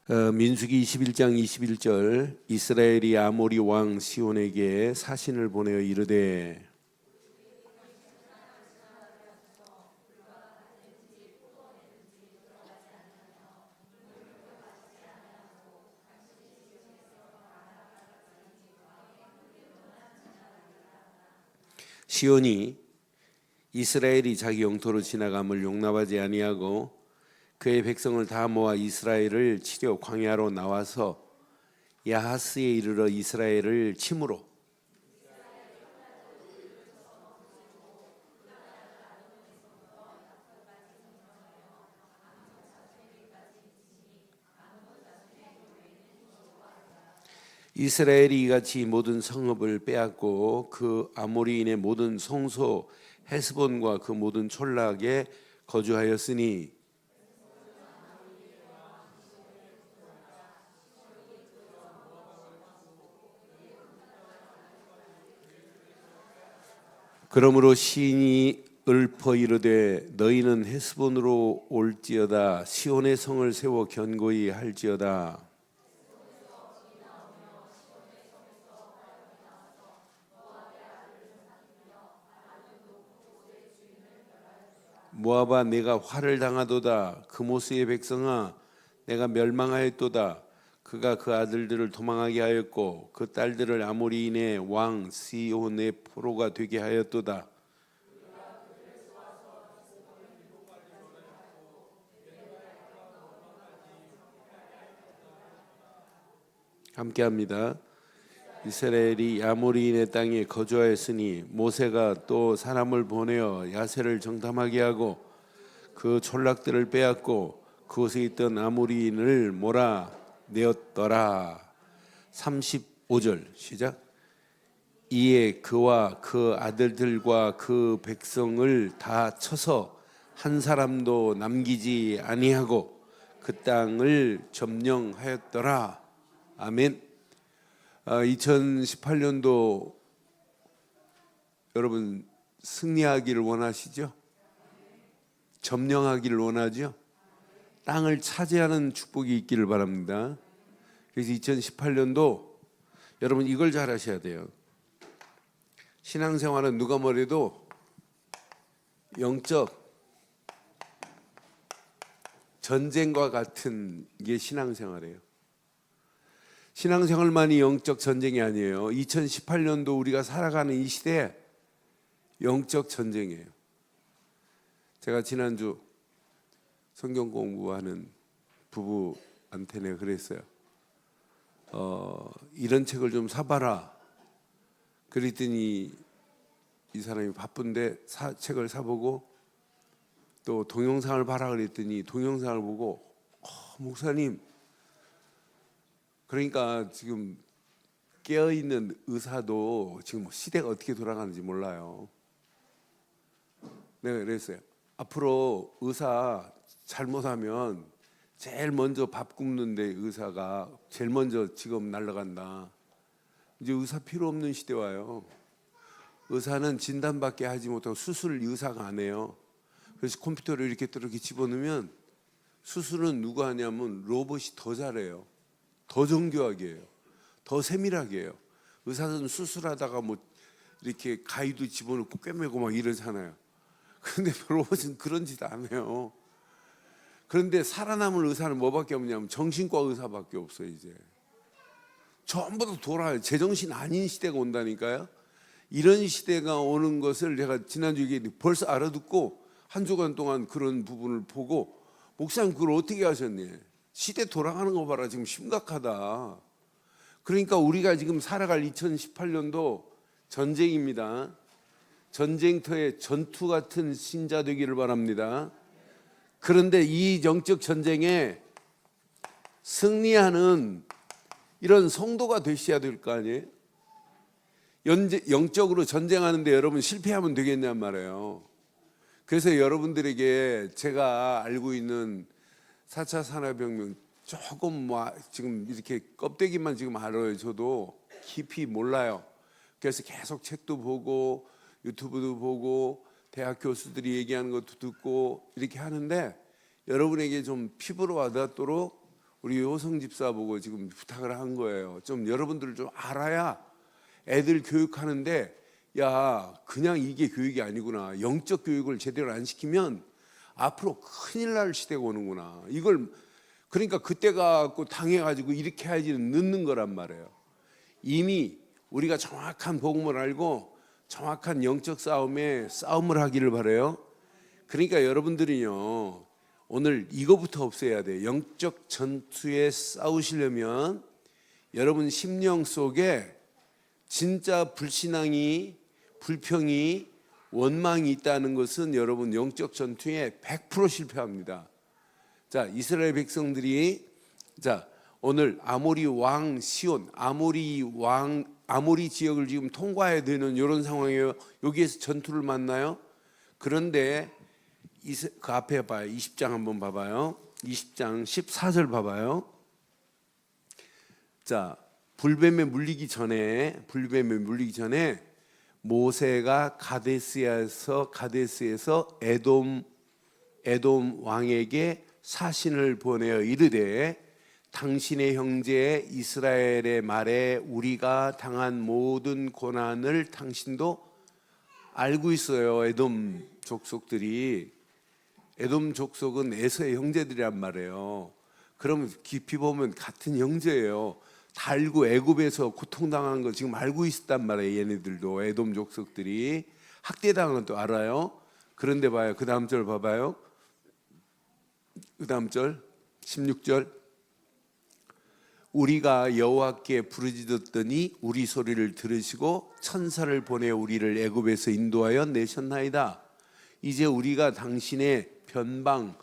민수기 21장 21절 이스라엘이 아모리 왕 시온에게 사신을 보내어 이르되 시온이 이스라엘이 자기 영토로 지나감을 용납하지 아니하고 그의 백성을 다 모아 이스라엘을 치려 광야로 나와서 야하스에 이르러 이스라엘을 치므로 이스라엘이 이같이 모든 성읍을 빼앗고 그 아모리인의 모든 성소 헤스본과 그 모든 촌락에 거주하였으니 그러므로 시인이 읊어 이르되 너희는 헤스본으로 올지어다 시온의 성을 세워 견고히 할지어다. 모압아 내가 화를 당하도다. 그모스의 백성아 내가 멸망하였도다. 그가 그 아들들을 도망하게 하였고 그 딸들을 아모리인의 왕 시온의 포로가 되게 하였도다. 함께합니다. 이스라엘이 아모리인의 땅에 거주하였으니 모세가 또 사람을 보내어 야세를 정탐하게 하고 그 촌락들을 빼앗고 그곳에 있던 아모리인을 몰아내었더라. 35절 시작. 이에 그와 그 아들들과 그 백성을 다 쳐서 한 사람도 남기지 아니하고 그 땅을 점령하였더라. 아멘. 2018년도 여러분 승리하기를 원하시죠? 점령하기를 원하죠? 땅을 차지하는 축복이 있기를 바랍니다. 그래서 2018년도 여러분 이걸 잘 하셔야 돼요. 신앙생활은 누가 뭐래도 영적 전쟁과 같은 게 신앙생활이에요. 신앙생활만이 영적 전쟁이 아니에요. 2018년도 우리가 살아가는 이 시대에 영적 전쟁이에요. 제가 지난주 성경 공부하는 부부한테 내가 그랬어요. 이런 책을 좀 사봐라. 그랬더니 이 사람이 바쁜데 책을 사보고 또 동영상을 봐라 그랬더니 동영상을 보고 목사님 그러니까 지금 깨어있는 의사도 지금 시대가 어떻게 돌아가는지 몰라요. 내가 그랬어요. 앞으로 의사 잘못하면 제일 먼저 밥 굶는데 의사가 제일 먼저 직업 날아간다. 이제 의사 필요 없는 시대 와요. 의사는 진단밖에 하지 못하고 수술을 의사가 안 해요. 그래서 컴퓨터를 이렇게 집어넣으면 수술은 누가 하냐면 로봇이 더 잘해요. 더 정교하게 해요. 더 세밀하게 해요. 의사는 수술하다가 뭐 이렇게 가위도 집어넣고 꿰매고 막 이러잖아요. 그런데 로봇은 그런 짓 안 해요. 그런데 살아남을 의사는 뭐밖에 없냐면 정신과 의사밖에 없어요. 이제 전부 다 돌아요. 제정신 아닌 시대가 온다니까요. 이런 시대가 오는 것을 제가 지난주 얘기했는데 벌써 알아듣고 한 주간 동안 그런 부분을 보고 목사님 그걸 어떻게 하셨니? 시대 돌아가는 거 봐라. 지금 심각하다. 그러니까 우리가 지금 살아갈 2018년도 전쟁입니다. 전쟁터에 전투 같은 신자 되기를 바랍니다. 그런데 이 영적 전쟁에 승리하는 이런 성도가 되셔야 될 거 아니에요? 영적으로 전쟁하는데 여러분 실패하면 되겠냔 말이에요. 그래서 여러분들에게 제가 알고 있는 4차 산업혁명 조금 지금 이렇게 껍데기만 지금 알아요. 저도 깊이 몰라요. 그래서 계속 책도 보고 유튜브도 보고 대학 교수들이 얘기하는 것도 듣고 이렇게 하는데 여러분에게 좀 피부로 와닿도록 우리 호성 집사 보고 지금 부탁을 한 거예요. 좀 여러분들 좀 알아야 애들 교육하는데 야 그냥 이게 교육이 아니구나. 영적 교육을 제대로 안 시키면 앞으로 큰일 날 시대가 오는구나. 이걸 그러니까 그때 갖고 당해가지고 이렇게 해야지는 늦는 거란 말이에요. 이미 우리가 정확한 복음을 알고 정확한 영적 싸움을 하기를 바라요. 그러니까 여러분들이요 오늘 이거부터 없애야 돼요. 영적 전투에 싸우시려면 여러분 심령 속에 진짜 불신앙이 불평이 원망이 있다는 것은 여러분 영적 전투에 100% 실패합니다. 자, 이스라엘 백성들이 자, 오늘 아모리 왕 시온, 아모리 지역을 지금 통과해야 되는 이런 상황이에요. 여기에서 전투를 만나요. 그런데 그 앞에 봐요. 20장 한번 봐봐요. 20장 14절 봐봐요. 자, 불뱀에 물리기 전에 모세가 가데스에서 에돔 왕에게 사신을 보내어 이르되 당신의 형제 이스라엘의 말에 우리가 당한 모든 고난을 당신도 알고 있어요. 에돔 족속은 에서의 형제들이란 말이에요. 그럼 깊이 보면 같은 형제예요. 다 알고 애굽에서 고통당한 거 지금 알고 있었단 말이에요. 얘네들도 에돔 족속들이 학대당한 것도 알아요. 그런데 봐요. 그 다음 절 봐봐요. 그 다음 절 16절 우리가 여호와께 부르짖었더니 우리 소리를 들으시고 천사를 보내 우리를 애굽에서 인도하여 내셨나이다. 이제 우리가 당신의 변방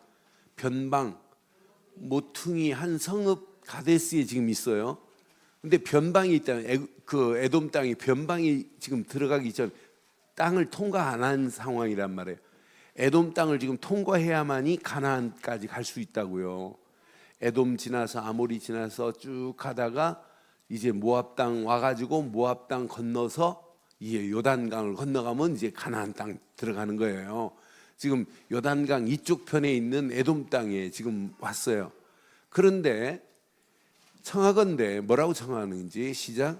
모퉁이 한 성읍 가데스에 지금 있어요. 근데 변방이 있다는 그 에돔 땅이 변방이 지금 들어가기 전 땅을 통과 안 한 상황이란 말이에요. 에돔 땅을 지금 통과해야만이 가나안까지 갈 수 있다고요. 에돔 지나서 아모리 지나서 쭉 가다가 이제 모압 땅 와가지고 모압 땅 건너서 이제 요단강을 건너가면 이제 가나안 땅 들어가는 거예요. 지금 요단강 이쪽 편에 있는 에돔 땅에 지금 왔어요. 그런데 청하건대 뭐라고 청하는지 시작.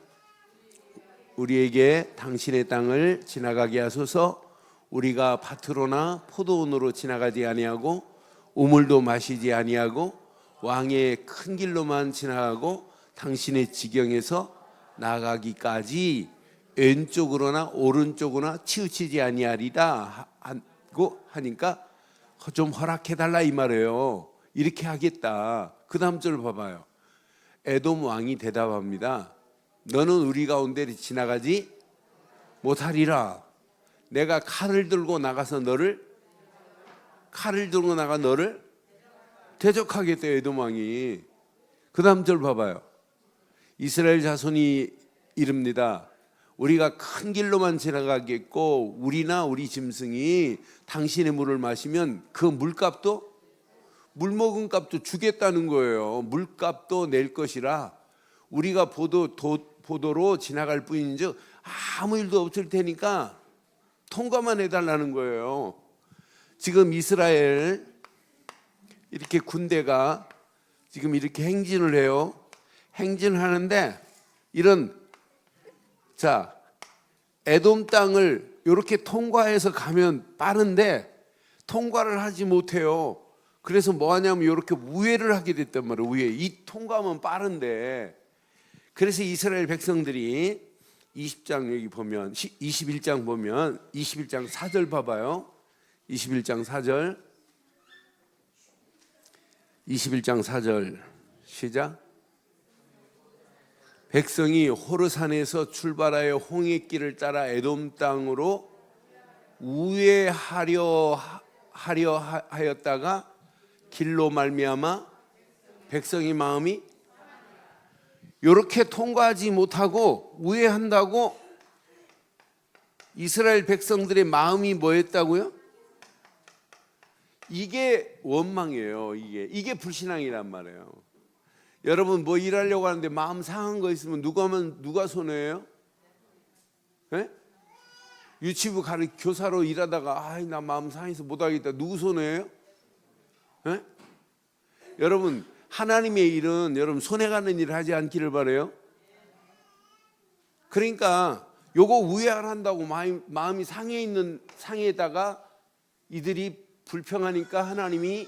우리에게 당신의 땅을 지나가게 하소서. 우리가 밭으로나 포도원으로 지나가지 아니하고 우물도 마시지 아니하고 왕의 큰 길로만 지나가고 당신의 지경에서 나가기까지 왼쪽으로나 오른쪽으로나 치우치지 아니하리다 하고 하니까 좀 허락해달라 이 말이에요. 이렇게 하겠다. 그 다음 절 봐봐요. 에돔 왕이 대답합니다. 너는 우리 가운데 지나가지 못하리라. 내가 칼을 들고 나가 너를 대적하겠대요. 에돔 왕이. 그 다음 절 봐봐요. 이스라엘 자손이 이릅니다. 우리가 큰 길로만 지나가겠고 우리나 우리 짐승이 당신의 물을 마시면 그 물값도 물 먹은 값도 주겠다는 거예요. 물값도 낼 것이라 우리가 보도로 지나갈 뿐인즉 아무 일도 없을 테니까 통과만 해달라는 거예요. 지금 이스라엘 이렇게 군대가 지금 이렇게 행진을 해요. 행진을 하는데 이런 에돔 땅을 이렇게 통과해서 가면 빠른데 통과를 하지 못해요. 그래서 뭐 하냐면 이렇게 우회를 하게 됐단 말이에요. 우회. 이 통과하면 빠른데 그래서 이스라엘 백성들이 20장 여기 보면 21장 보면 21장 4절 봐봐요. 21장 4절 시작. 백성이 호르산에서 출발하여 홍해길을 따라 에돔 땅으로 우회하려 하였다가 길로 말미암아 백성의 마음이 이렇게 통과하지 못하고 우회한다고 이스라엘 백성들의 마음이 뭐였다고요? 이게 원망이에요. 이게 불신앙이란 말이에요. 여러분 뭐 일하려고 하는데 마음 상한 거 있으면 누가 손해예요? 네? 유치부 교사로 일하다가 나 마음 상해서 못하겠다. 누구 손해예요? 네? 여러분 하나님의 일은 여러분 손해 가는 일을 하지 않기를 바라요. 그러니까 요거 우회한다고 마음이 상해에다가 이들이 불평하니까 하나님이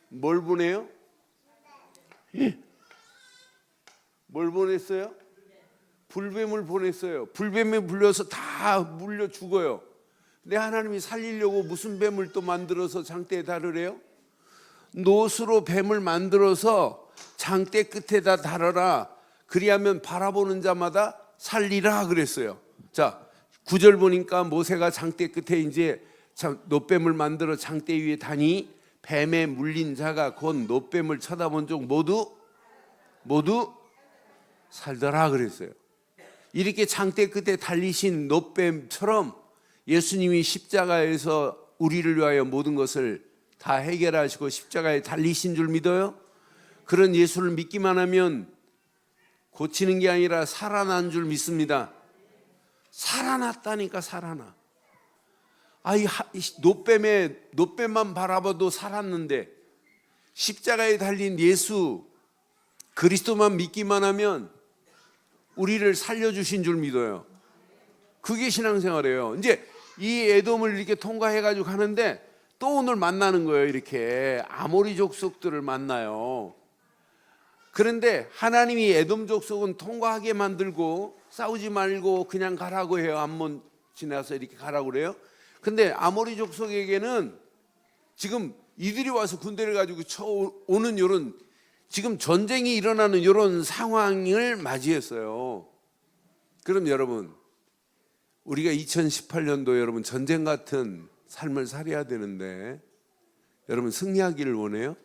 뭘 보내요? 뭘 보냈어요? 불뱀을 보냈어요. 불뱀에 불려서 다 물려 죽어요. 근데 하나님이 살리려고 무슨 뱀을 또 만들어서 장대에 달으래요? 노수로 뱀을 만들어서 장대 끝에다 달아라. 그리하면 바라보는 자마다 살리라 그랬어요. 자, 9절 보니까 모세가 장대 끝에 이제 놋뱀을 만들어 장대 위에 다니 뱀에 물린 자가 곧 놋뱀을 쳐다본 종 모두 살더라 그랬어요. 이렇게 장대 끝에 달리신 놋뱀처럼 예수님이 십자가에서 우리를 위하여 모든 것을 다 해결하시고 십자가에 달리신 줄 믿어요? 그런 예수를 믿기만 하면 고치는 게 아니라 살아난 줄 믿습니다. 살아났다니까. 살아나. 이 놋뱀만 바라봐도 살았는데 십자가에 달린 예수 그리스도만 믿기만 하면 우리를 살려주신 줄 믿어요. 그게 신앙생활이에요. 이제 이 에돔을 이렇게 통과해가지고 가는데 또 오늘 만나는 거예요. 이렇게 아모리 족속들을 만나요. 그런데 하나님이 에돔 족속은 통과하게 만들고 싸우지 말고 그냥 가라고 해요. 암몬 지나서 이렇게 가라고 그래요. 근데 아모리 족속에게는 지금 이들이 와서 군대를 가지고 쳐오는 요런 지금 전쟁이 일어나는 이런 상황을 맞이했어요. 그럼 여러분, 우리가 2018년도 여러분 전쟁 같은 삶을 살아야 되는데 여러분 승리하기를 원해요?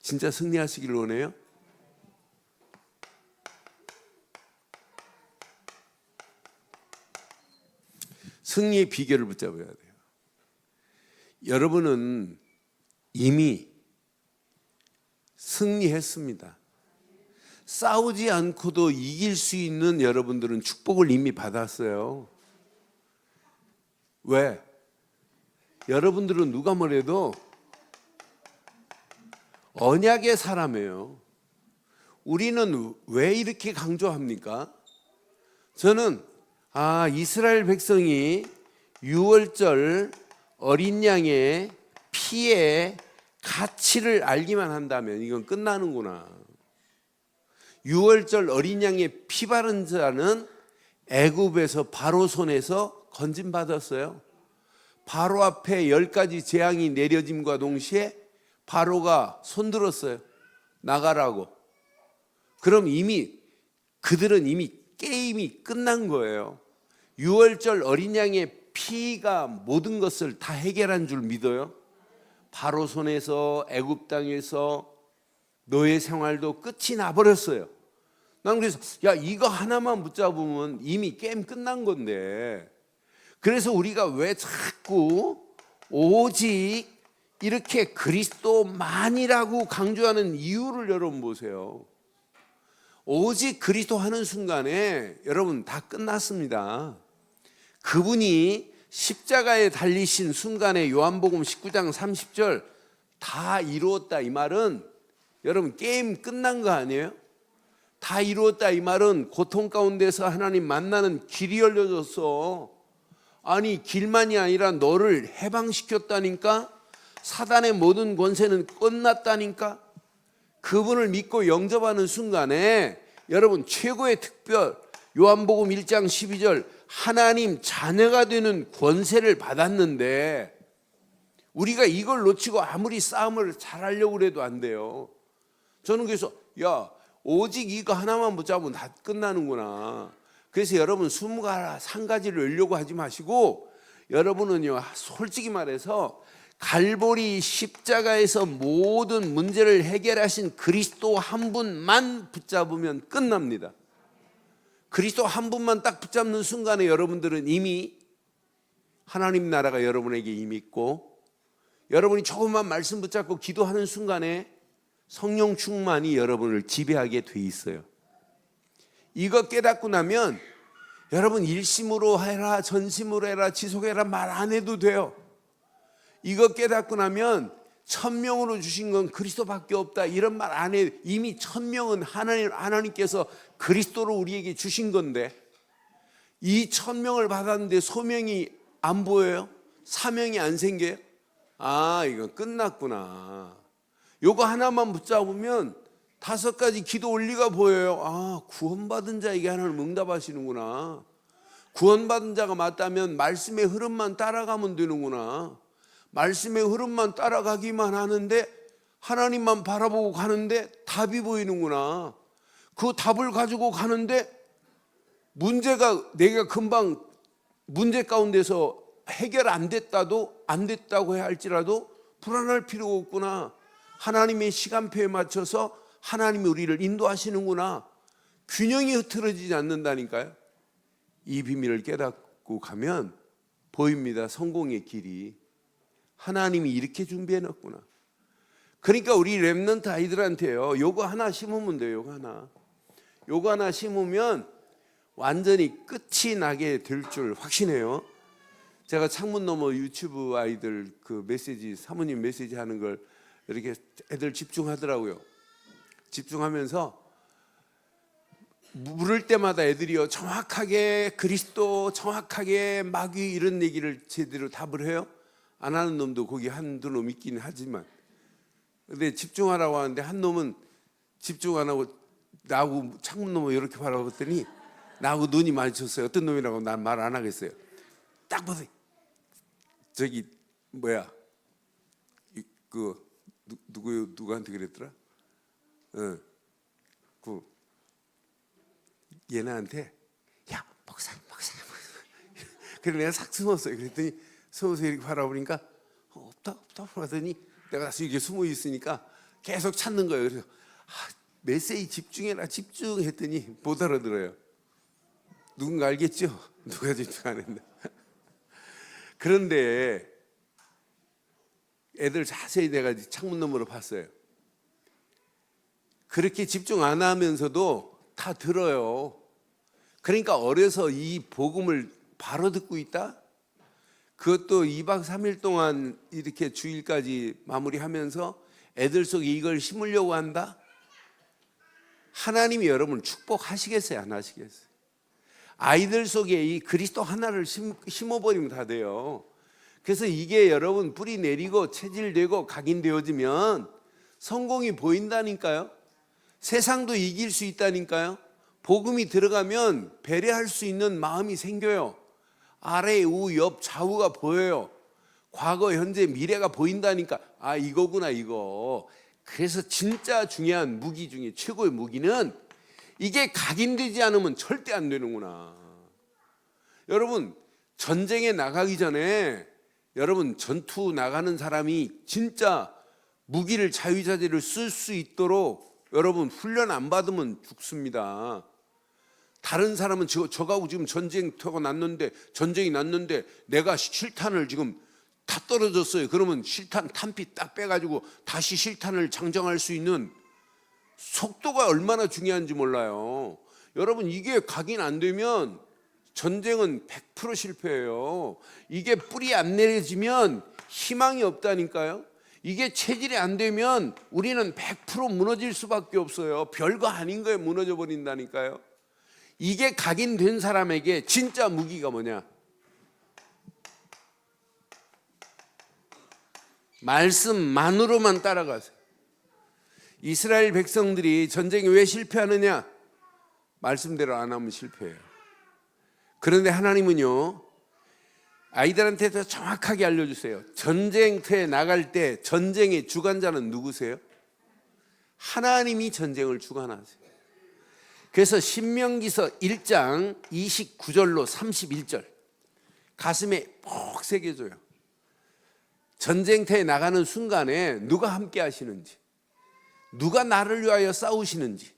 진짜 승리하시기를 원해요? 승리의 비결을 붙잡아야 돼요. 여러분은 이미 승리했습니다. 싸우지 않고도 이길 수 있는 여러분들은 축복을 이미 받았어요. 왜? 여러분들은 누가 뭐래도 언약의 사람이에요. 우리는 왜 이렇게 강조합니까? 저는 이스라엘 백성이 유월절 어린 양의 피의 가치를 알기만 한다면 이건 끝나는구나. 유월절 어린 양의 피 바른 자는 애굽에서 바로 손에서 건진받았어요. 바로 앞에 10가지 재앙이 내려짐과 동시에 바로가 손들었어요. 나가라고. 그럼 그들은 이미 게임이 끝난 거예요. 유월절 어린 양의 피가 모든 것을 다 해결한 줄 믿어요? 바로 손에서 애굽 땅에서 노예 생활도 끝이 나버렸어요. 나는 그래서 이거 하나만 붙잡으면 이미 게임 끝난 건데, 그래서 우리가 왜 자꾸 오직 이렇게 그리스도만이라고 강조하는 이유를 여러분 보세요. 오직 그리스도 하는 순간에 여러분 다 끝났습니다. 그분이 십자가에 달리신 순간에 요한복음 19장 30절 다 이루었다 이 말은 여러분 게임 끝난 거 아니에요? 다 이루었다 이 말은 고통 가운데서 하나님 만나는 길이 열려졌어. 아니 길만이 아니라 너를 해방시켰다니까. 사단의 모든 권세는 끝났다니까. 그분을 믿고 영접하는 순간에 여러분 최고의 특별 요한복음 1장 12절 하나님 자녀가 되는 권세를 받았는데 우리가 이걸 놓치고 아무리 싸움을 잘하려고 해도 안 돼요. 저는 그래서 오직 이거 하나만 붙잡으면 다 끝나는구나. 그래서 여러분 21가지를 열려고 하지 마시고 여러분은요 솔직히 말해서 갈보리 십자가에서 모든 문제를 해결하신 그리스도 한 분만 붙잡으면 끝납니다. 그리스도 한 분만 딱 붙잡는 순간에 여러분들은 이미 하나님 나라가 여러분에게 이미 있고, 여러분이 조금만 말씀 붙잡고 기도하는 순간에 성령 충만이 여러분을 지배하게 돼 있어요. 이거 깨닫고 나면 여러분 일심으로 해라, 전심으로 해라, 지속해라 말 안 해도 돼요. 이거 깨닫고 나면 천명으로 주신 건 그리스도밖에 없다 이런 말 안 해. 이미 천명은 하나님께서 그리스도로 우리에게 주신 건데 이 천명을 받았는데 소명이 안 보여요? 사명이 안 생겨요? 아, 이건 끝났구나. 요거 하나만 붙잡으면 5가지 기도 원리가 보여요. 아, 구원받은 자에게 하나님 응답하시는구나. 구원받은 자가 맞다면 말씀의 흐름만 따라가면 되는구나. 말씀의 흐름만 따라가기만 하는데 하나님만 바라보고 가는데 답이 보이는구나. 그 답을 가지고 가는데 문제가 내가 금방 문제 가운데서 해결 안 됐다고 해야 할지라도 불안할 필요가 없구나. 하나님의 시간표에 맞춰서 하나님이 우리를 인도하시는구나. 균형이 흐트러지지 않는다니까요. 이 비밀을 깨닫고 가면 보입니다. 성공의 길이. 하나님이 이렇게 준비해 놨구나. 그러니까 우리 렘넌트 아이들한테요, 요거 하나 심으면 돼요. 요거 하나 심으면 완전히 끝이 나게 될 줄 확신해요. 제가 창문 너머 유튜브 아이들 그 메시지, 사모님 메시지 하는 걸 이렇게 애들 집중하더라고요. 집중하면서 물을 때마다 애들이요 정확하게 그리스도, 정확하게 마귀 이런 얘기를 제대로 답을 해요. 안 하는 놈도 거기 한두 놈 있긴 하지만, 근데 집중하라고 하는데 한 놈은 집중 안 하고 나하고 창문 너머 이렇게 바라보고 했더니 나하고 눈이 마주쳤어요. 어떤 놈이라고 난 말 안 하겠어요. 딱 보세요. 저기 뭐야 그 누구한테 그랬더라? 그 얘네한테 야 목사님. 그래 내가 싹 숨었어요. 그랬더니 숨어서 이렇게 바라보니까 없다 하더니 내가 이렇게 숨어 있으니까 계속 찾는 거예요. 그래서 메시지 집중했더니 못 알아들어요. 누군가 알겠죠? 누가 집중 안 했나? 그런데 애들 자세히 내가 창문 너머로 봤어요. 그렇게 집중 안 하면서도 다 들어요. 그러니까 어려서 이 복음을 바로 듣고 있다? 그것도 2박 3일 동안 이렇게 주일까지 마무리하면서 애들 속에 이걸 심으려고 한다? 하나님이 여러분을 축복하시겠어요? 안 하시겠어요? 아이들 속에 이 그리스도 하나를 심어버리면 다 돼요. 그래서 이게 여러분 뿌리 내리고 체질되고 각인되어지면 성공이 보인다니까요. 세상도 이길 수 있다니까요. 복음이 들어가면 배려할 수 있는 마음이 생겨요. 아래, 우, 옆, 좌우가 보여요. 과거, 현재, 미래가 보인다니까. 아, 이거구나 이거. 그래서 진짜 중요한 무기 중에 최고의 무기는 이게 각인되지 않으면 절대 안 되는구나. 여러분 전쟁에 나가기 전에 여러분 전투 나가는 사람이 진짜 무기를 자유자재를 쓸 수 있도록 여러분 훈련 안 받으면 죽습니다. 다른 사람은 저가고 지금 전쟁터가 났는데 전쟁이 났는데 내가 실탄을 지금 다 떨어졌어요. 그러면 실탄 탄피 딱 빼가지고 다시 실탄을 장정할 수 있는 속도가 얼마나 중요한지 몰라요. 여러분 이게 각인 안 되면 전쟁은 100% 실패예요. 이게 뿌리 안 내려지면 희망이 없다니까요. 이게 체질이 안 되면 우리는 100% 무너질 수밖에 없어요. 별거 아닌 거에 무너져 버린다니까요. 이게 각인된 사람에게 진짜 무기가 뭐냐? 말씀만으로만 따라가세요. 이스라엘 백성들이 전쟁에 왜 실패하느냐? 말씀대로 안 하면 실패해요. 그런데 하나님은요, 아이들한테 더 정확하게 알려주세요. 전쟁터에 나갈 때 전쟁의 주관자는 누구세요? 하나님이 전쟁을 주관하세요. 그래서 신명기서 1장 29절로 31절 가슴에 꼭 새겨줘요. 전쟁터에 나가는 순간에 누가 함께 하시는지, 누가 나를 위하여 싸우시는지.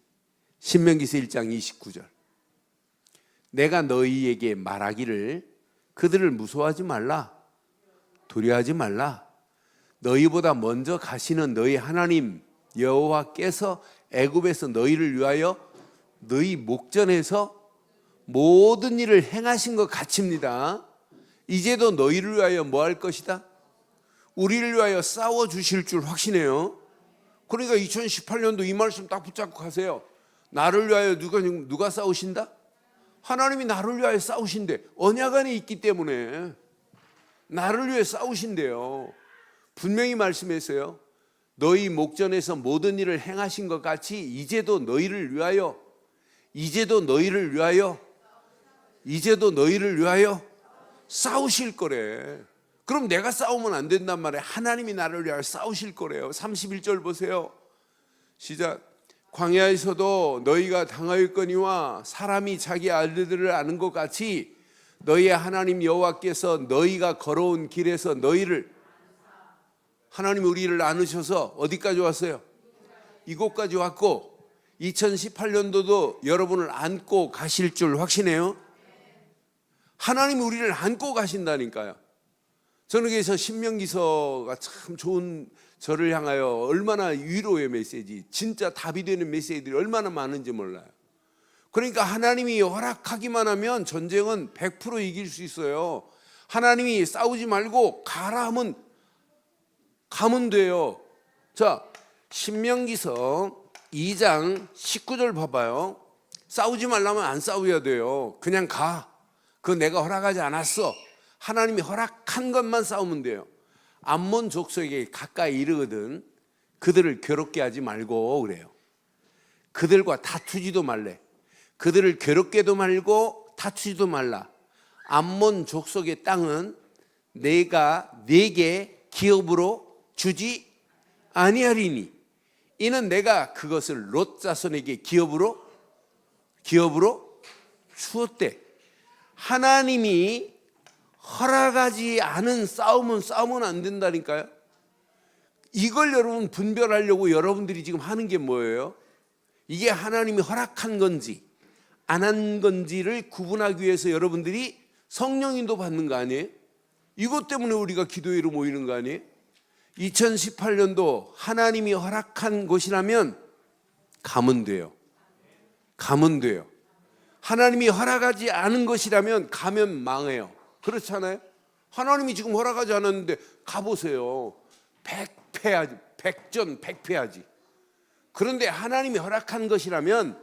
신명기서 1장 29절. 내가 너희에게 말하기를 그들을 무서워하지 말라, 두려워하지 말라. 너희보다 먼저 가시는 너희 하나님 여호와께서 애굽에서 너희를 위하여 너희 목전에서 모든 일을 행하신 것 같습니다. 이제도 너희를 위하여 뭐 할 것이다? 우리를 위하여 싸워 주실 줄 확신해요. 그러니까 2018년도 이 말씀 딱 붙잡고 가세요. 나를 위하여 누가 싸우신다? 하나님이 나를 위하여 싸우신대. 언약 안에 있기 때문에 나를 위해 싸우신대요. 분명히 말씀했어요. 너희 목전에서 모든 일을 행하신 것 같이 이제도 너희를 위하여 싸우실 거래. 그럼 내가 싸우면 안 된단 말이에요. 하나님이 나를 위하여 싸우실 거래요. 31절 보세요. 시작. 광야에서도 너희가 당하였거니와 사람이 자기 아들들을 아는 것 같이 너희의 하나님 여호와께서 너희가 걸어온 길에서 하나님이 우리를 안으셔서 어디까지 왔어요? 이곳까지 왔고 2018년도도 여러분을 안고 가실 줄 확신해요. 하나님이 우리를 안고 가신다니까요. 저는 그래서 신명기서가 참 좋은, 저를 향하여 얼마나 위로의 메시지, 진짜 답이 되는 메시지들이 얼마나 많은지 몰라요. 그러니까 하나님이 허락하기만 하면 전쟁은 100% 이길 수 있어요. 하나님이 싸우지 말고 가라 하면 가면 돼요. 자, 신명기서 2장 19절 봐봐요. 싸우지 말라면 안 싸워야 돼요. 그냥 가. 그거 내가 허락하지 않았어. 하나님이 허락한 것만 싸우면 돼요. 암몬 족속에게 가까이 이르거든 그들을 괴롭게 하지 말고 그래요. 그들과 다투지도 말래. 그들을 괴롭게도 말고 다투지도 말라. 암몬 족속의 땅은 내가 네게 기업으로 주지 아니하리니 이는 내가 그것을 롯 자손에게 기업으로 주었대. 하나님이 허락하지 않은 싸움은 싸우면 안 된다니까요. 이걸 여러분 분별하려고 여러분들이 지금 하는 게 뭐예요? 이게 하나님이 허락한 건지 안 한 건지를 구분하기 위해서 여러분들이 성령인도 받는 거 아니에요? 이것 때문에 우리가 기도회로 모이는 거 아니에요? 2018년도 하나님이 허락한 곳이라면 가면 돼요. 가면 돼요. 하나님이 허락하지 않은 것이라면 가면 망해요. 그렇잖아요? 하나님이 지금 허락하지 않았는데 가보세요. 백패하지, 백전백패하지. 그런데 하나님이 허락한 것이라면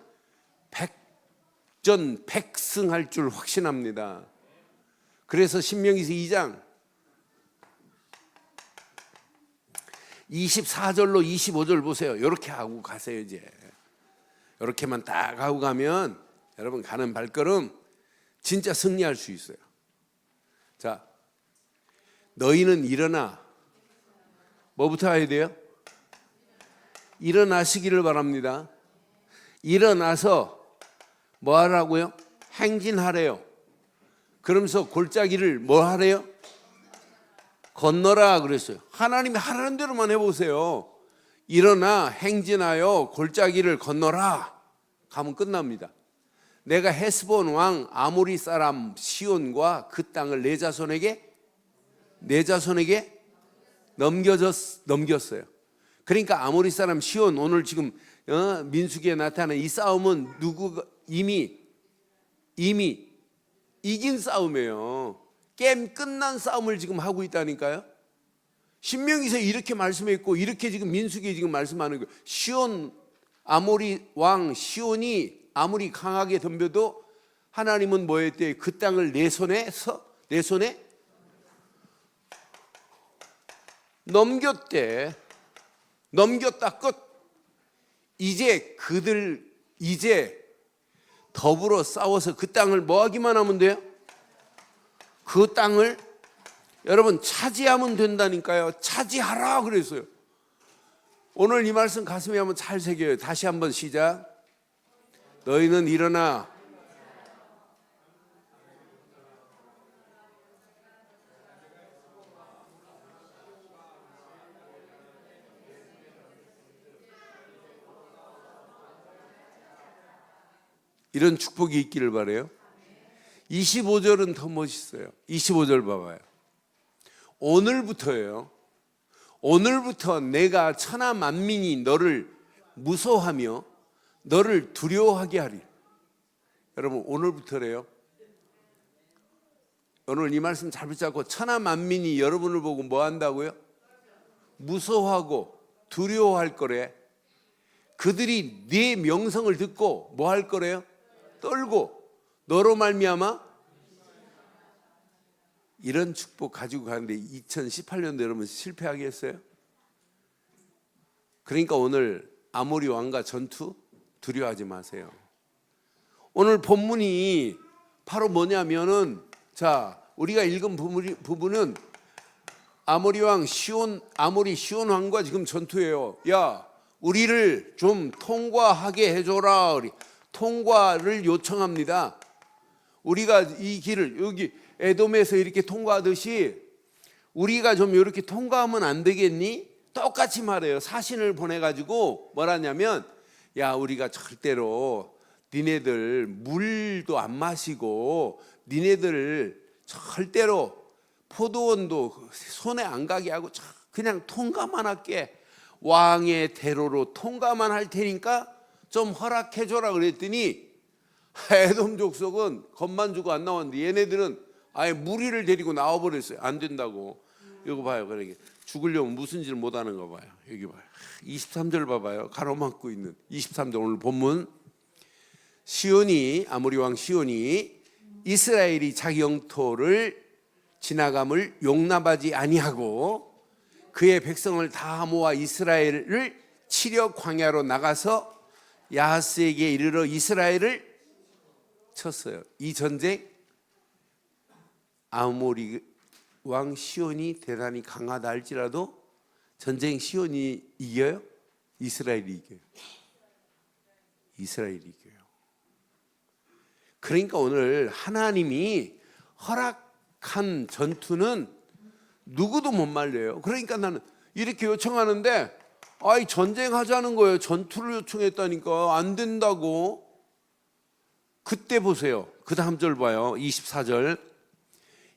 백전백승할 줄 확신합니다. 그래서 신명기서 2장 24절로 25절 보세요. 이렇게 하고 가세요. 이제 이렇게만 딱 하고 가면 여러분 가는 발걸음 진짜 승리할 수 있어요. 자, 너희는 일어나. 뭐부터 해야 돼요? 일어나시기를 바랍니다. 일어나서 뭐 하라고요? 행진하래요. 그러면서 골짜기를 뭐 하래요? 건너라 그랬어요. 하나님이 하라는 대로만 해보세요. 일어나 행진하여 골짜기를 건너라. 가면 끝납니다. 내가 헤스본 왕 아모리 사람 시온과 그 땅을 내 자손에게 넘겼어요. 그러니까 아모리 사람 시온, 오늘 지금 민수기에 나타난 이 싸움은 누구가 이미 이긴 싸움이에요. 게임 끝난 싸움을 지금 하고 있다니까요. 신명기서 이렇게 말씀했고 이렇게 지금 민수기에 지금 말씀하는 거예요. 시온, 아모리 왕 시온이 아무리 강하게 덤벼도 하나님은 뭐 했대? 그 땅을 내 손에 넘겼대. 넘겼다 끝. 이제 더불어 싸워서 그 땅을 뭐 하기만 하면 돼요? 그 땅을 여러분 차지하면 된다니까요. 차지하라 그랬어요. 오늘 이 말씀 가슴에 한번 잘 새겨요. 다시 한번 시작. 너희는 일어나. 이런 축복이 있기를 바라요. 25절은 더 멋있어요. 25절 봐봐요. 오늘부터예요. 오늘부터 내가 천하 만민이 너를 무서워하며 너를 두려워하게 하리. 여러분 오늘부터래요. 오늘 이 말씀 잘 붙잡고 천하 만민이 여러분을 보고 뭐 한다고요? 무서워하고 두려워할 거래. 그들이 네 명성을 듣고 뭐 할 거래요? 떨고 너로 말미암아 이런 축복 가지고 가는데 2018년도 여러분 실패하겠어요? 그러니까 오늘 아모리 왕과 전투 두려워하지 마세요. 오늘 본문이 바로 뭐냐면은 자 우리가 읽은 부분은 아모리 시온 왕과 지금 전투예요. 야 우리를 좀 통과하게 해줘라. 통과를 요청합니다. 우리가 이 길을 여기 에돔에서 이렇게 통과하듯이 우리가 좀 이렇게 통과하면 안 되겠니? 똑같이 말해요. 사신을 보내가지고 뭐라냐면 야 우리가 절대로 니네들 물도 안 마시고 니네들 절대로 포도원도 손에 안 가게 하고 그냥 통과만 할게. 왕의 대로로 통과만 할 테니까 좀 허락해줘라 그랬더니 에돔 족속은 겁만 주고 안 나왔는데 얘네들은 아예 무리를 데리고 나와버렸어요. 안 된다고. 이거 봐요. 그러게 죽으려면 무슨 짓을 못하는 거 봐요. 여기 봐요. 23절 봐봐요. 가로막고 있는 23절 오늘 본문. 아모리 왕 시온이 이스라엘이 자기 영토를 지나감을 용납하지 아니하고 그의 백성을 다 모아 이스라엘을 치려 광야로 나가서 야하스에게 이르러 이스라엘을 쳤어요. 이 전쟁 아모리 왕 시온이 대단히 강하다 할지라도 전쟁 시온이 이겨요? 이스라엘이 이겨요. 이스라엘이 이겨요. 그러니까 오늘 하나님이 허락한 전투는 누구도 못 말려요. 그러니까 나는 이렇게 요청하는데 아이 전쟁하자는 거예요. 전투를 요청했다니까 안 된다고. 그때 보세요. 그 다음 절 봐요. 24절.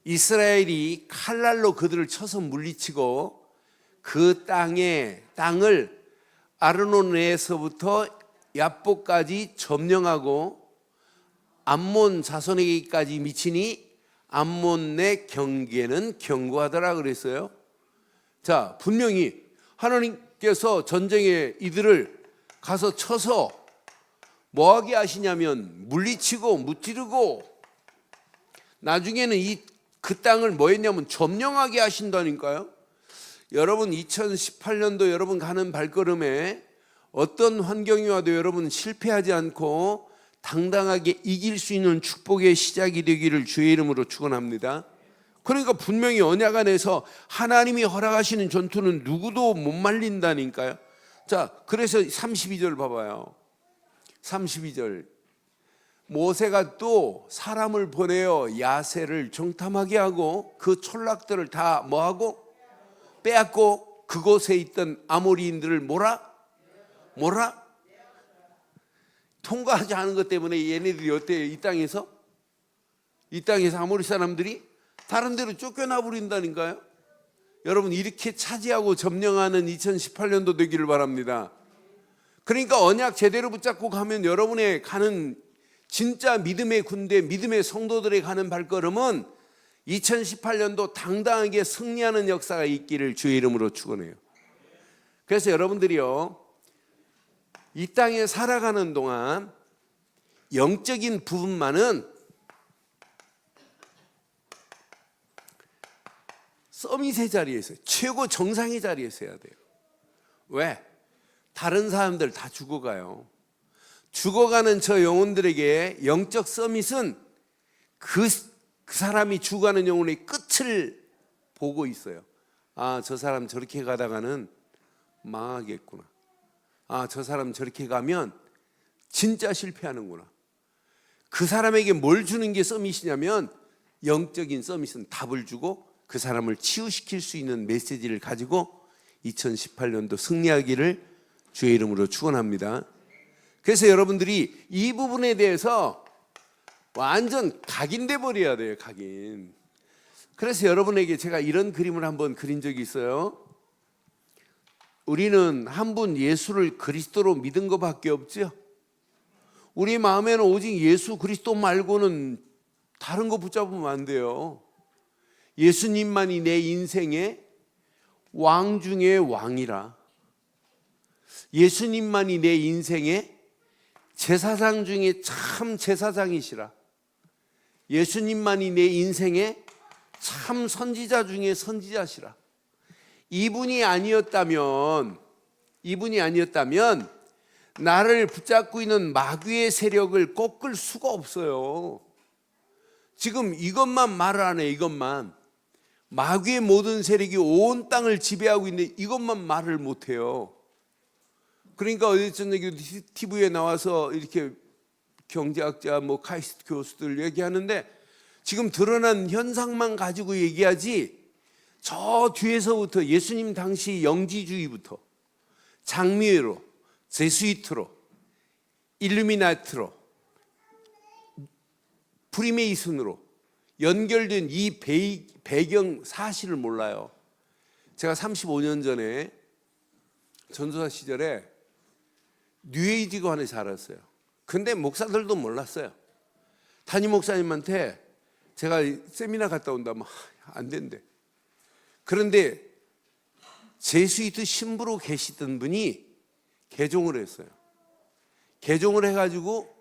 이스라엘이 칼날로 그들을 쳐서 물리치고 그 땅을 아르논에서부터 야복까지 점령하고 암몬 자손에게까지 미치니 암몬 내 경계는 견고하더라 그랬어요. 자, 분명히 하나님께서 전쟁에 이들을 가서 쳐서 뭐하게 하시냐면 물리치고 무찌르고 나중에는 그 땅을 뭐 했냐면 점령하게 하신다니까요. 여러분 2018년도 여러분 가는 발걸음에 어떤 환경이 와도 여러분 실패하지 않고 당당하게 이길 수 있는 축복의 시작이 되기를 주의 이름으로 축원합니다. 그러니까 분명히 언약 안에서 하나님이 허락하시는 전투는 누구도 못 말린다니까요. 자, 그래서 32절 봐봐요. 32절. 모세가 또 사람을 보내어 야세를 정탐하게 하고 그 촌락들을 다 뭐하고 빼앗고 그곳에 있던 아모리인들을 뭐라? 통과하지 않은 것 때문에 얘네들이 어때요? 이 땅에서 아모리 사람들이 다른 데로 쫓겨나 버린다니까요. 여러분 이렇게 차지하고 점령하는 2018년도 되기를 바랍니다. 그러니까 언약 제대로 붙잡고 가면 여러분의 가는 진짜 믿음의 군대, 믿음의 성도들의 가는 발걸음은 2018년도 당당하게 승리하는 역사가 있기를 주의 이름으로 축원해요. 그래서 여러분들이요, 이 땅에 살아가는 동안 영적인 부분만은 서밋의 자리에서 최고 정상의 자리에서 해야 돼요. 왜? 다른 사람들 다 죽어가요. 죽어가는 저 영혼들에게 영적 서밋은 그 사람이 죽어가는 영혼의 끝을 보고 있어요. 아, 저 사람 저렇게 가다가는 망하겠구나. 아, 저 사람 저렇게 가면 진짜 실패하는구나. 그 사람에게 뭘 주는 게 서밋이냐면 영적인 서밋은 답을 주고 그 사람을 치유시킬 수 있는 메시지를 가지고 2018년도 승리하기를 주의 이름으로 축원합니다. 그래서 여러분들이 이 부분에 대해서 완전 각인돼 버려야 돼요. 각인. 그래서 여러분에게 제가 이런 그림을 한번 그린 적이 있어요. 우리는 한 분 예수를 그리스도로 믿은 것밖에 없죠. 우리 마음에는 오직 예수 그리스도 말고는 다른 거 붙잡으면 안 돼요. 예수님만이 내 인생의 왕 중에 왕이라. 예수님만이 내 인생의 제사장 중에 참 제사장이시라. 예수님만이 내 인생의 참 선지자 중에 선지자시라. 이분이 아니었다면 나를 붙잡고 있는 마귀의 세력을 꺾을 수가 없어요. 지금 이것만 말을 안 해. 이것만. 마귀의 모든 세력이 온 땅을 지배하고 있는데 이것만 말을 못 해요. 그러니까 어제 저녁에 TV에 나와서 이렇게 경제학자 카이스트 교수들 얘기하는데 지금 드러난 현상만 가지고 얘기하지, 저 뒤에서부터 예수님 당시 영지주의부터 장미회로, 제수이트로, 일루미나트로, 프리메이슨으로 연결된 이 배경 사실을 몰라요. 제가 35년 전에 전도사 시절에 뉴에이지관에 살았어요. 근데 목사들도 몰랐어요. 담임 목사님한테 제가 세미나 갔다 온다면 안 된대. 그런데 제수이트 신부로 계시던 분이 개종을 했어요. 개종을 해가지고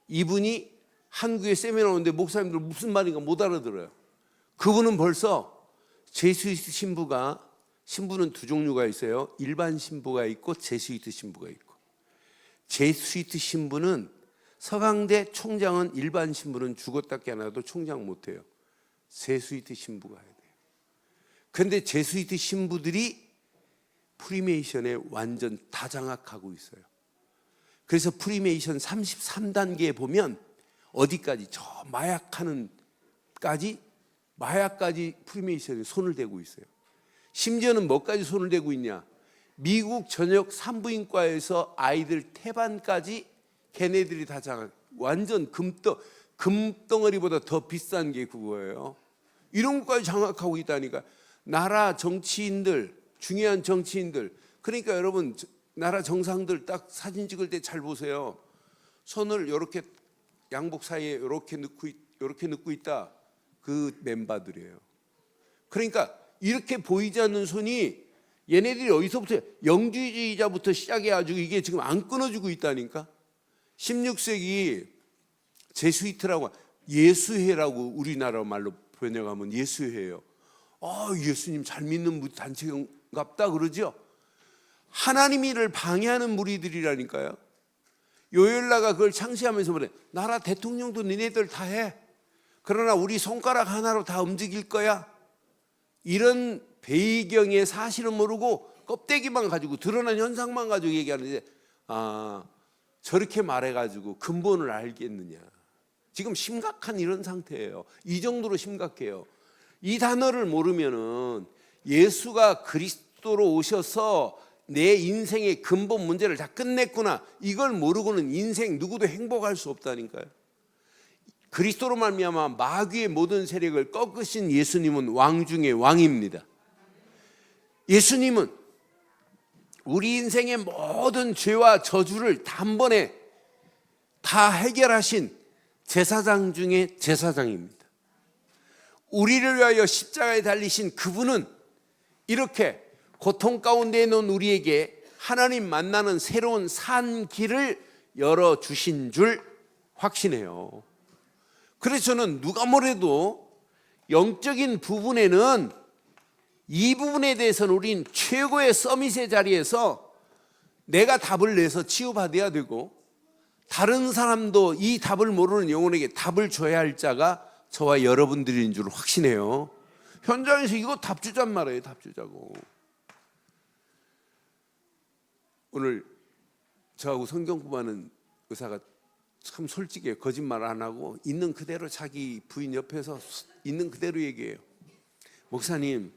이분이 한국에 세미나 오는데 목사님들 무슨 말인가 못 알아들어요. 그분은 벌써 제수이트 신부는 두 종류가 있어요. 일반 신부가 있고 제수이트 신부가 있고. 제수이트 신부는 서강대 총장은 일반 신부는 죽었다 깨어나도 총장 못해요. 제수이트 신부가 해야 돼요. 그런데 제수이트 신부들이 프리메이션에 완전 다 장악하고 있어요. 그래서 프리메이션 33단계에 보면 어디까지, 저 마약까지 프리메이션에 손을 대고 있어요. 심지어는 뭐까지 손을 대고 있냐, 미국 전역 산부인과에서 아이들 태반까지 걔네들이 다 장악, 완전 금덩어리보다 더 비싼 게 그거예요. 이런 것까지 장악하고 있다니까. 나라 정치인들, 중요한 정치인들, 그러니까 여러분 나라 정상들 딱 사진 찍을 때 잘 보세요. 손을 이렇게 양복 사이에 이렇게 넣고 있다. 그 멤버들이에요. 그러니까 이렇게 보이지 않는 손이 얘네들이 어디서부터, 영주주의자부터 시작해가지고 이게 지금 안 끊어지고 있다니까. 16세기 제수이트라고, 예수회라고 우리나라 말로 번역하면 예수회예요. 예수님 잘 믿는 단체인갑다 그러죠. 하나님이를 방해하는 무리들이라니까요. 요엘라가 그걸 창시하면서 그래, 나라 대통령도 니네들 다 해. 그러나 우리 손가락 하나로 다 움직일 거야. 이런 배경의 사실은 모르고 껍데기만 가지고, 드러난 현상만 가지고 얘기하는데, 저렇게 말해가지고 근본을 알겠느냐. 지금 심각한 이런 상태예요. 이 정도로 심각해요. 이 단어를 모르면은 예수가 그리스도로 오셔서 내 인생의 근본 문제를 다 끝냈구나, 이걸 모르고는 인생 누구도 행복할 수 없다니까요. 그리스도로 말미암아 마귀의 모든 세력을 꺾으신 예수님은 왕 중에 왕입니다. 예수님은 우리 인생의 모든 죄와 저주를 단번에 다 해결하신 제사장 중에 제사장입니다. 우리를 위하여 십자가에 달리신 그분은 이렇게 고통 가운데 있는 우리에게 하나님 만나는 새로운 산 길을 열어주신 줄 확신해요. 그래서 저는 누가 뭐래도 영적인 부분에는, 이 부분에 대해서는 우린 최고의 서밋의 자리에서 내가 답을 내서 치유받아야 되고, 다른 사람도 이 답을 모르는 영혼에게 답을 줘야 할 자가 저와 여러분들인 줄 확신해요. 현장에서 이거 답 주잔 말이에요. 답 주자고. 오늘 저하고 성경 공부하는 의사가 참 솔직해요. 거짓말 안 하고 있는 그대로 자기 부인 옆에서 있는 그대로 얘기해요. 목사님,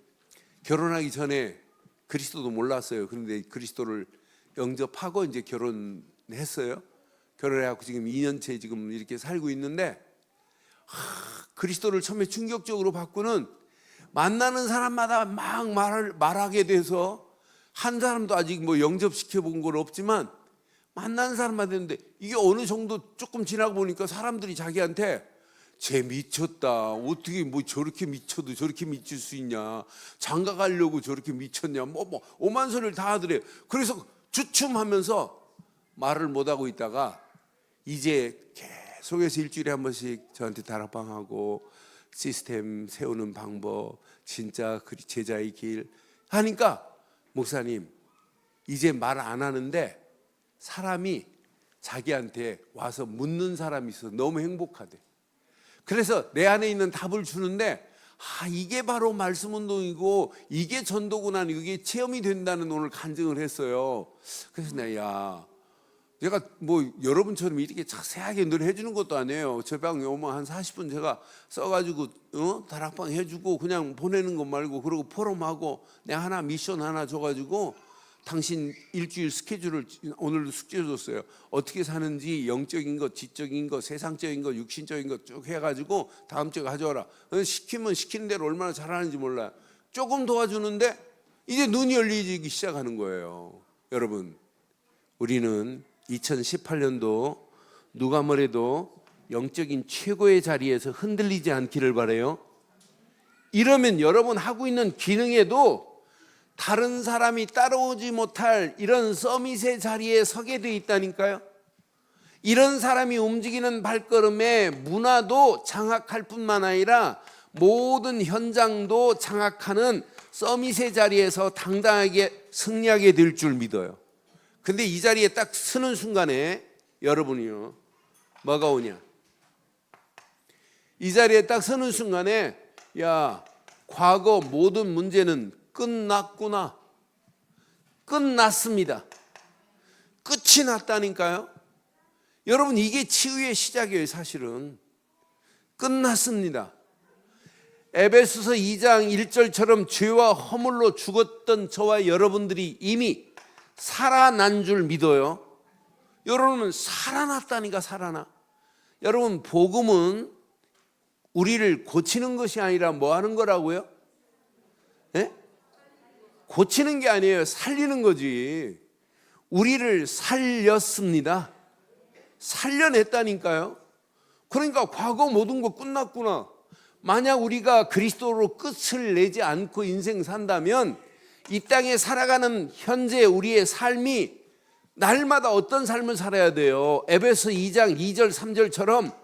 결혼하기 전에 그리스도도 몰랐어요. 그런데 그리스도를 영접하고 이제 결혼했어요. 결혼해갖고 지금 2년째 지금 이렇게 살고 있는데, 그리스도를 처음에 충격적으로 받고는 만나는 사람마다 막 말하게 돼서, 한 사람도 아직 영접시켜 본 건 없지만 만나는 사람마다 했는데, 이게 어느 정도 조금 지나고 보니까 사람들이 자기한테 쟤 미쳤다. 어떻게 뭐 저렇게 미쳐도 저렇게 미칠 수 있냐. 장가 가려고 저렇게 미쳤냐. 뭐 오만 소리를 다 하더래요. 그래서 주춤하면서 말을 못하고 있다가 이제 계속해서 일주일에 한 번씩 저한테 다락방하고 시스템 세우는 방법, 진짜 제자의 길 하니까 목사님 이제 말 안 하는데 사람이 자기한테 와서 묻는 사람이 있어 너무 행복하대. 그래서 내 안에 있는 답을 주는데 이게 바로 말씀 운동이고 이게 전도구나, 이게 체험이 된다는 오늘 간증을 했어요. 그래서 제가 뭐 여러분처럼 이렇게 자세하게 늘 해주는 것도 아니에요. 저 방에 오면 한 40분 제가 써가지고 다락방 해주고 그냥 보내는 것 말고, 그리고 포럼하고 내가 하나 미션 하나 줘가지고 당신 일주일 스케줄을 오늘도 숙제 줬어요. 어떻게 사는지 영적인 거, 지적인 거, 세상적인 거, 육신적인 거 쭉 해가지고 다음 주에 가져와라. 시키면 시키는 대로 얼마나 잘하는지 몰라요. 조금 도와주는데 이제 눈이 열리기 시작하는 거예요. 여러분, 우리는 2018년도 누가 뭐래도 영적인 최고의 자리에서 흔들리지 않기를 바라요. 이러면 여러분 하고 있는 기능에도 다른 사람이 따라오지 못할 이런 서밋의 자리에 서게 돼 있다니까요. 이런 사람이 움직이는 발걸음에 문화도 장악할 뿐만 아니라 모든 현장도 장악하는 서밋의 자리에서 당당하게 승리하게 될 줄 믿어요. 근데 이 자리에 딱 서는 순간에 여러분이요, 뭐가 오냐? 이 자리에 딱 서는 순간에 과거 모든 문제는 끝났구나. 끝났습니다. 끝이 났다니까요. 여러분, 이게 치유의 시작이에요. 사실은 끝났습니다. 에베소서 2장 1절처럼 죄와 허물로 죽었던 저와 여러분들이 이미 살아난 줄 믿어요. 여러분은 살아났다니까. 여러분, 복음은 우리를 고치는 것이 아니라 뭐 하는 거라고요? 네? 고치는 게 아니에요. 살리는 거지. 우리를 살렸습니다. 살려냈다니까요. 그러니까 과거 모든 거 끝났구나. 만약 우리가 그리스도로 끝을 내지 않고 인생 산다면 이 땅에 살아가는 현재 우리의 삶이 날마다 어떤 삶을 살아야 돼요? 에베소 2장 2절 3절처럼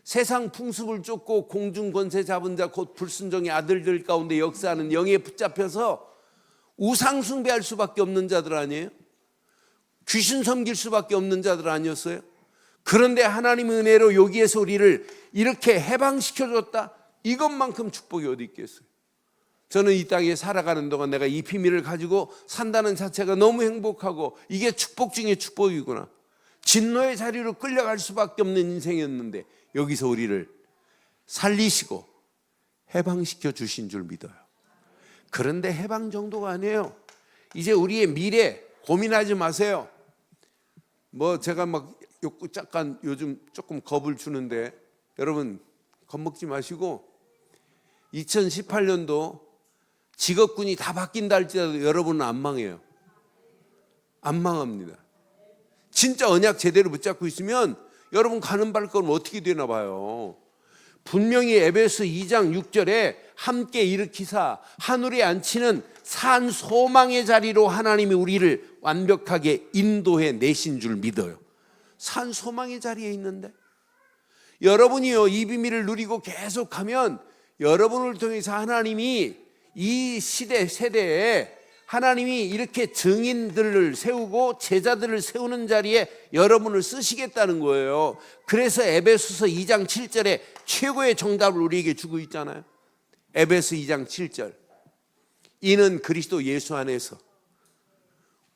세상 풍습을 쫓고 공중 권세 잡은 자 곧 불순종의 아들들 가운데 역사하는 영에 붙잡혀서 우상 숭배할 수밖에 없는 자들 아니에요? 귀신 섬길 수밖에 없는 자들 아니었어요? 그런데 하나님의 은혜로 여기에서 우리를 이렇게 해방시켜줬다. 이것만큼 축복이 어디 있겠어요? 저는 이 땅에 살아가는 동안 내가 이 비밀을 가지고 산다는 자체가 너무 행복하고 이게 축복 중에 축복이구나. 진노의 자리로 끌려갈 수밖에 없는 인생이었는데 여기서 우리를 살리시고 해방시켜 주신 줄 믿어요. 그런데 해방 정도가 아니에요. 이제 우리의 미래 고민하지 마세요. 뭐 제가 막 잠깐 요즘 조금 겁을 주는데 여러분 겁먹지 마시고 2018년도 직업군이 다 바뀐다 할지라도 여러분은 안 망해요. 안 망합니다. 진짜 언약 제대로 붙잡고 있으면 여러분 가는 발걸음 어떻게 되나 봐요. 분명히 에베소 2장 6절에 함께 일으키사 하늘에 앉히는 산 소망의 자리로 하나님이 우리를 완벽하게 인도해 내신 줄 믿어요. 산 소망의 자리에 있는데 여러분이요 이 비밀을 누리고 계속 가면 여러분을 통해서 하나님이 이 시대 세대에 하나님이 이렇게 증인들을 세우고 제자들을 세우는 자리에 여러분을 쓰시겠다는 거예요. 그래서 에베소서 2장 7절에 최고의 정답을 우리에게 주고 있잖아요. 에베소 2장 7절 이는 그리스도 예수 안에서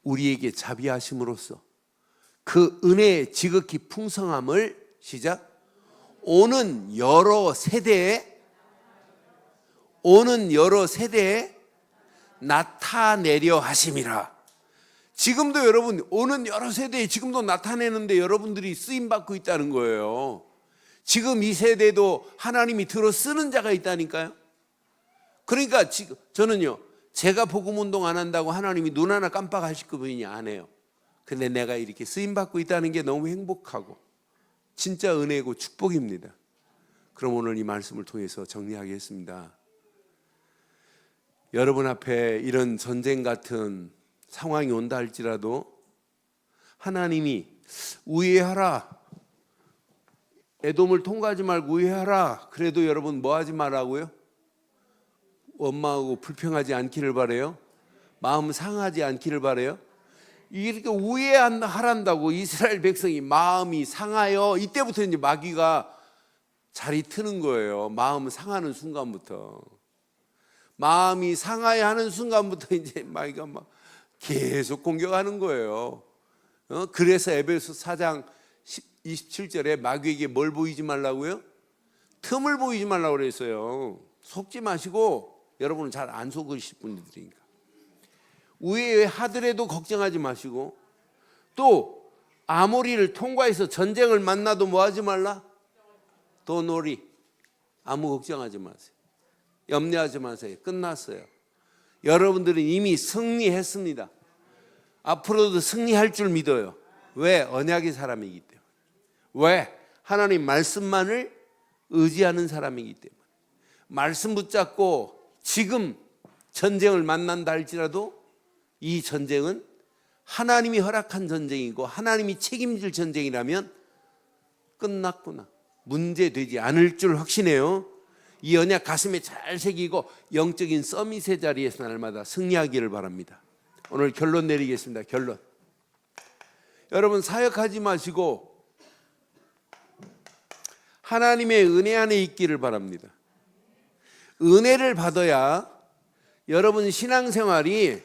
우리에게 자비하심으로써 그 은혜의 지극히 풍성함을 시작 오는 여러 세대에 나타내려 하심이라. 지금도 여러분 오는 여러 세대에 지금도 나타내는데 여러분들이 쓰임받고 있다는 거예요. 지금 이 세대도 하나님이 들어 쓰는 자가 있다니까요. 그러니까 지금 저는요 제가 복음운동 안 한다고 하나님이 눈 하나 깜빡하실 분이 안 해요. 근데 내가 이렇게 쓰임받고 있다는 게 너무 행복하고 진짜 은혜고 축복입니다. 그럼 오늘 이 말씀을 통해서 정리하겠습니다. 여러분 앞에 이런 전쟁 같은 상황이 온다 할지라도 하나님이 우회하라, 에돔을 통과하지 말고 우회하라, 그래도 여러분 뭐 하지 말라고요? 원망하고 불평하지 않기를 바라요. 마음 상하지 않기를 바라요. 이렇게 우회하란다고 이스라엘 백성이 마음이 상하여, 이때부터 이제 마귀가 자리 트는 거예요. 마음 상하는 순간부터. 마음이 상하여 하는 순간부터 이제 마귀가 막 계속 공격하는 거예요. 그래서 에베소 4장 27절에 마귀에게 뭘 보이지 말라고요? 틈을 보이지 말라고 그랬어요. 속지 마시고, 여러분은 잘 안 속으실 분들이니까. 우회하더라도 걱정하지 마시고, 또 아모리를 통과해서 전쟁을 만나도 뭐 하지 말라? 도놀이. 아무 걱정하지 마세요. 염려하지 마세요. 끝났어요. 여러분들은 이미 승리했습니다. 앞으로도 승리할 줄 믿어요. 왜? 언약의 사람이기 때문에. 왜? 하나님 말씀만을 의지하는 사람이기 때문에. 말씀 붙잡고 지금 전쟁을 만난다 할지라도 이 전쟁은 하나님이 허락한 전쟁이고 하나님이 책임질 전쟁이라면 끝났구나, 문제되지 않을 줄 확신해요. 이 언약 가슴에 잘 새기고 영적인 서밋의 자리에서 날마다 승리하기를 바랍니다. 오늘 결론 내리겠습니다. 결론. 여러분 사역하지 마시고 하나님의 은혜 안에 있기를 바랍니다. 은혜를 받아야 여러분 신앙생활이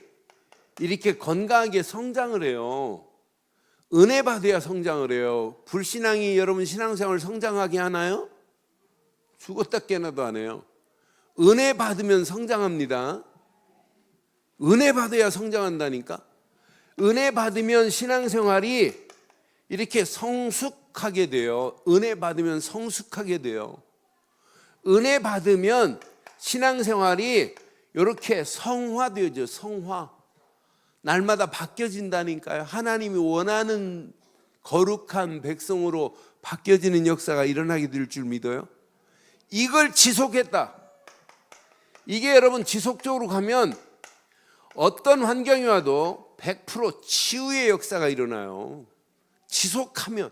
이렇게 건강하게 성장을 해요. 은혜 받아야 성장을 해요. 불신앙이 여러분 신앙생활을 성장하게 하나요? 죽었다 깨나도 안 해요. 은혜 받으면 성장합니다. 은혜 받아야 성장한다니까. 은혜 받으면 신앙생활이 이렇게 성숙하게 돼요. 은혜 받으면 성숙하게 돼요. 은혜 받으면 신앙생활이 이렇게 성화되어져. 성화. 날마다 바뀌어진다니까요. 하나님이 원하는 거룩한 백성으로 바뀌어지는 역사가 일어나게 될 줄 믿어요. 이걸 지속했다. 이게 여러분 지속적으로 가면 어떤 환경이 와도 100% 치유의 역사가 일어나요. 지속하면.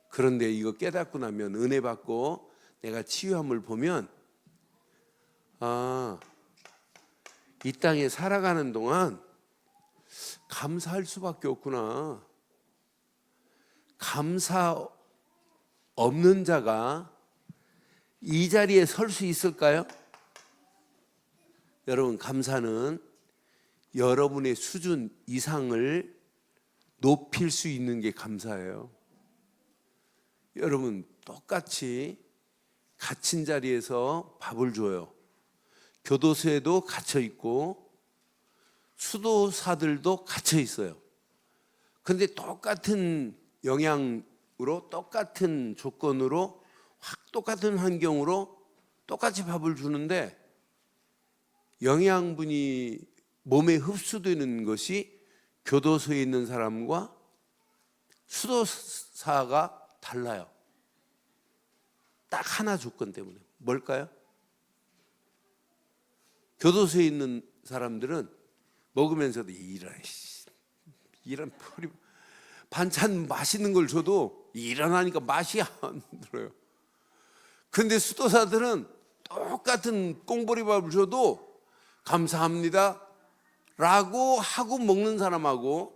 그런데 이거 깨닫고 나면, 은혜 받고 내가 치유함을 보면, 이 땅에 살아가는 동안 감사할 수밖에 없구나. 감사 없는 자가 이 자리에 설 수 있을까요? 여러분, 감사는 여러분의 수준 이상을 높일 수 있는 게 감사예요. 여러분, 똑같이 갇힌 자리에서 밥을 줘요. 교도소에도 갇혀 있고 수도사들도 갇혀 있어요. 그런데 똑같은 영향으로, 똑같은 조건으로, 똑같은 환경으로 똑같이 밥을 주는데 영양분이 몸에 흡수되는 것이 교도소에 있는 사람과 수도사가 달라요. 딱 하나 조건 때문에. 뭘까요? 교도소에 있는 사람들은 먹으면서도 이런 반찬 맛있는 걸 줘도 일어나니까 맛이 안 들어요. 근데 수도사들은 똑같은 꽁보리밥을 줘도 감사합니다 라고 하고 먹는 사람하고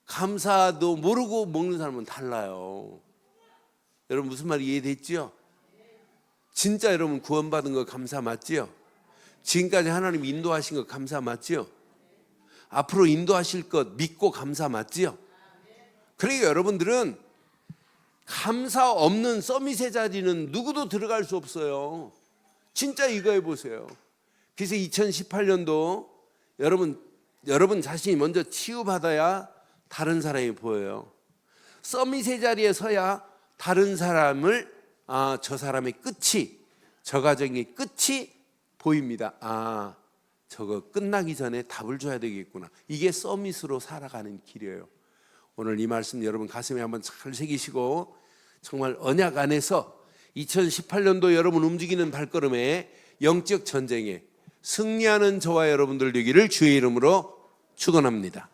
감사도 모르고 먹는 사람은 달라요. 여러분 무슨 말이 이해됐죠? 진짜 여러분 구원받은 거 감사 맞지요? 지금까지 하나님 인도하신 거 감사 맞지요? 앞으로 인도하실 것 믿고 감사 맞지요? 그러니까 여러분들은 감사 없는 서밋의 자리는 누구도 들어갈 수 없어요. 진짜 이거 해보세요. 그래서 2018년도 여러분 자신이 먼저 치유받아야 다른 사람이 보여요. 서밋의 자리에 서야 다른 사람을 저 사람의 끝이, 저 가정의 끝이 보입니다. 저거 끝나기 전에 답을 줘야 되겠구나. 이게 서밋으로 살아가는 길이에요. 오늘 이 말씀 여러분 가슴에 한번 잘 새기시고 정말 언약 안에서 2018년도 여러분 움직이는 발걸음에 영적 전쟁에 승리하는 저와 여러분들 되기를 주의 이름으로 축원합니다.